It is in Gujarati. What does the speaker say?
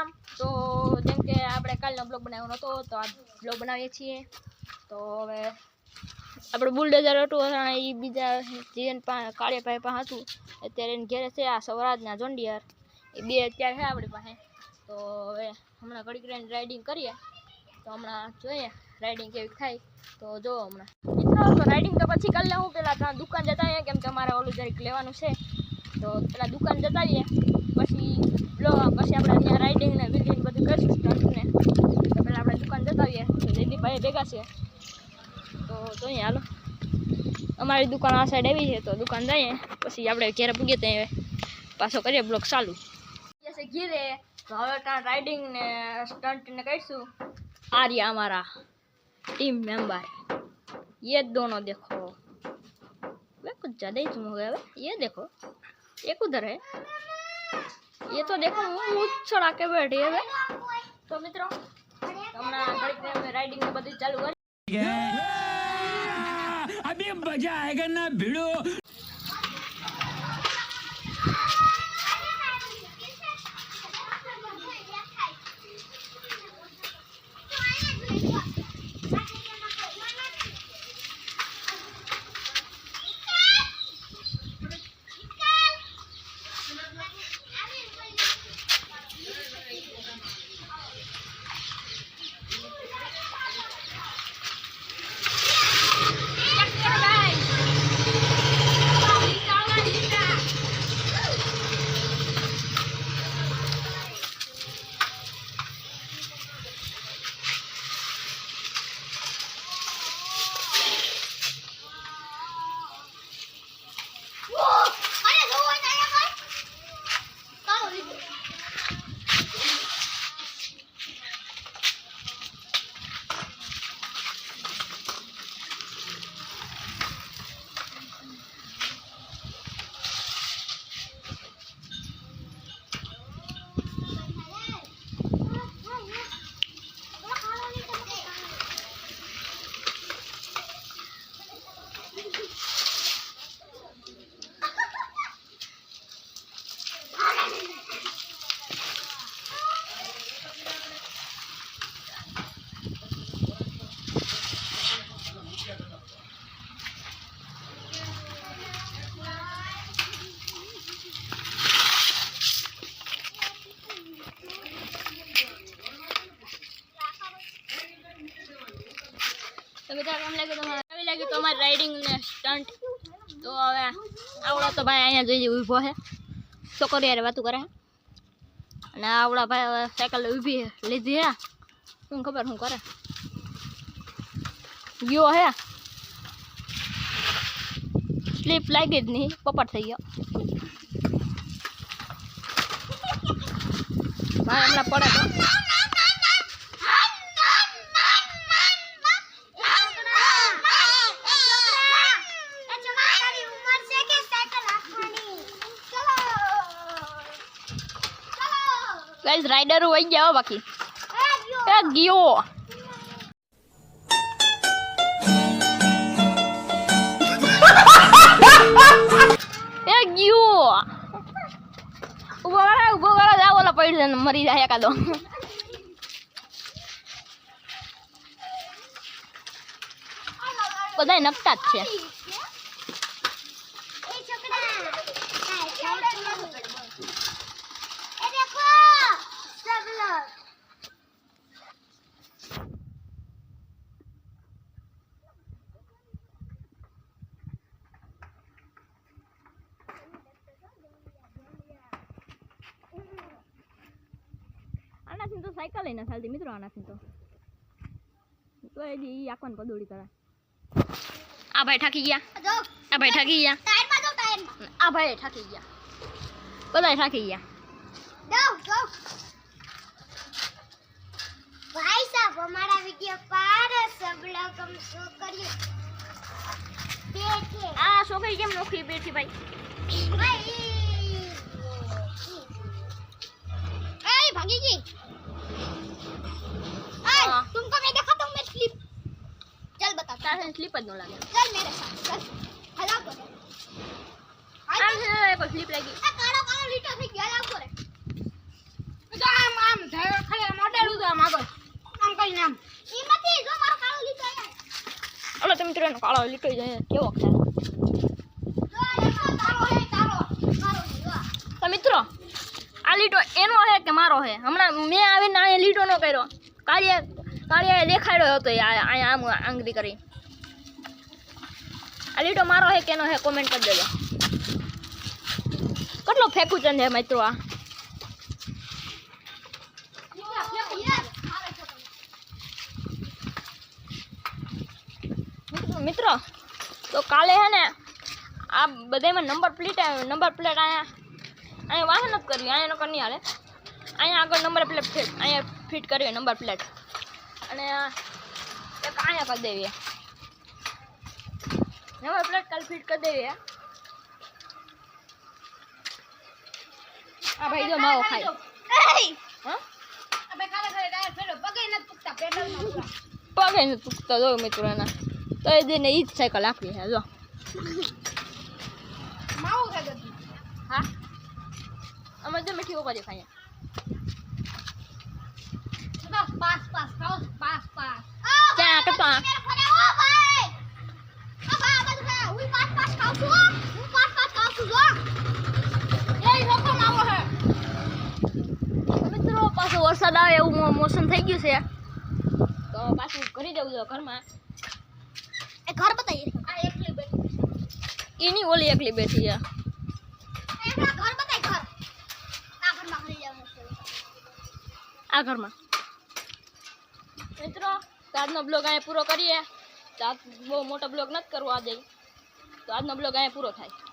રામ। તો જેમ કે આપણે કાલનો બ્લોગ બનાવ્યો નતો તો આ બ્લોગ બનાવીએ છીએ। તો હવે આપણે બુલડોઝર હતું એ બીજા જીવન કાળિયા પાસે હતું અત્યારે એને ઘેરે છે। આ સ્વરાજના જોન્ડિયર એ બે અત્યારે છે આપણી પાસે। તો હવે હમણાં ઘડીક રહીને રાઇડિંગ કરીએ તો હમણાં જોઈએ રાઇડિંગ કેવી થાય તો જો હમણાં મિત્રો તો રાઇડિંગ તો પછી કરી લઉં। પહેલાં ત્યાં દુકાન જતા આવીએ કેમ કે અમારે ઓલું જરીક લેવાનું છે તો પહેલાં દુકાન જતા આવીએ પછી આપણે ત્યાં રાઇડિંગ ને બિલ્ડિંગ બધું કરીશું સ્ટન્ટને। તો પહેલાં આપણે દુકાન જતા આવીએ તો જયદીપભાઈ ભેગા છે તો જોઈએ હાલો અમારી દુકાન આ સાઈડ આવી છે તો દુકાન જઈએ પછી આપણે ઘેરે પૂગીએ ત્યાં પાછો કરીએ બ્લોગ ચાલુ જैसे ઘેરે। तो હવે ત્યાં રાઇડિંગ ને સ્ટન્ટ ને કરીશું। आ रहा हमारा टीम मेंबर ये दोनों देखो वे कुछ ज़्यादा ही तुम हो गए। ये देखो एक उधर है ये तो देखो मुँह चढ़ा के बैठी है। तो मित्रों हमारा घड़ी में राइडिंग में बदी चालू कर अभी मजा आएगा ना भिड़ो। लगे तो हमारी राइडिंग ने स्टंट तो हवे आवड़ा तो भाई अँ जी ऊभो है छोकरी यार बात करे ने आवड़ा भाई साइकिल ऊभी लीधी है शू खबर शू करे गयो है स्लीप लगी ज नहीं पपट थी गयो भाई हमने पड़े तो गाइस राइडर वही जाओ बाकी गियो गियो उभो करा जाओ वाला पड़ जाए मरी जाए का दो बधाई नकता है तो साइकिल है ना साल मित्रों आना तो ये आखन पदोड़ी करे आ भाई ठाकी गया आ भाई ठाकी गया आ भाई ठाकी गया बधाई ठाकी गया भाई साहब हमारा वीडियो पार सब लोग हम शो करिए देखिए आ शो करी केम नोखी बैठी भाई ए भागी जी तुमको मैं देखा तो मैं स्लिप चल बता तारे स्लिप ज न लागे चल मेरे साथ चल हला को स्लिप लगी काळो काळो लीटर થી ગયા લાવ કરે તો આમ આમ કરીને આમ ઈમાંથી જો મારો કાળો લીટો અહીંયા અલે તમે મિત્રો એનો કાળો લીટો જોઈએ કેવો ખાય જો એનો તારો હે તારો મારો જો તો મિત્રો આ લીટો એનો હે કે મારો હે હમણાં મેં આવીને આ લીટો નો કર્યો કાળિયાએ દેખાડ્યો હતો અહીંયા આમ આંગળી કરી આ લીટો મારો હે કે એનો હે કોમેન્ટ કરી દેજો કેટલો ફેંકું ચંદ હે મિત્રો આ મિત્રો તો કાલે હે ને આ બધામાં નંબર પ્લેટ અહીંયા વાહન જ કર્યું અહીંયા નકર નહીં હાલે અહીંયા આગળ નંબર પ્લેટ અહીંયા ફિટ કરવી નંબર પ્લેટ અને એક અહીંયા કરી દેવી નંબર પ્લેટ કાલે ફિટ કરી દેવી આ ભાઈ જો માવો ખાય હા અબે કાલે ઘરે ટાયર ફેરો પગે ન તૂટતા પેડલ માં પૂરા પગે ને તૂટતા જો મિત્રો એના તો એ દિને ઈ જ સાયકલ આપી છે જો માવો ખાય ગયું હા અમે તો મીઠી ઉપાડી ખાઈએ પાસ પાસ ખાઓ પાસ પાસ ક્યાં કરતા ફરે ઓ ભાઈ આ બાજુ ખાય હું પાસ પાસ ખાઉં છું હું પાસ પાસ ખાઉં છું જો એ લોકો માવો હે મિત્રો પાછો વરસાદ આવે એવું મોસમ થઈ ગયું છે તો પાછું કરી દેવું છે ઘરમાં એ ઘર બતાઈએ આ એકલી બેઠી એની ઓલી એકલી બેઠી છે એકલા ઘર બતાય ઘર આ ઘરમાં ખરી જવાનું છે આ ઘરમાં મિત્રો તો આજનો બ્લોગ અહીંયા પૂરો કરીએ તો આજ બહુ મોટો બ્લોગ નથી કરવો આજે તો આજનો બ્લોગ અહીંયા પૂરો થાય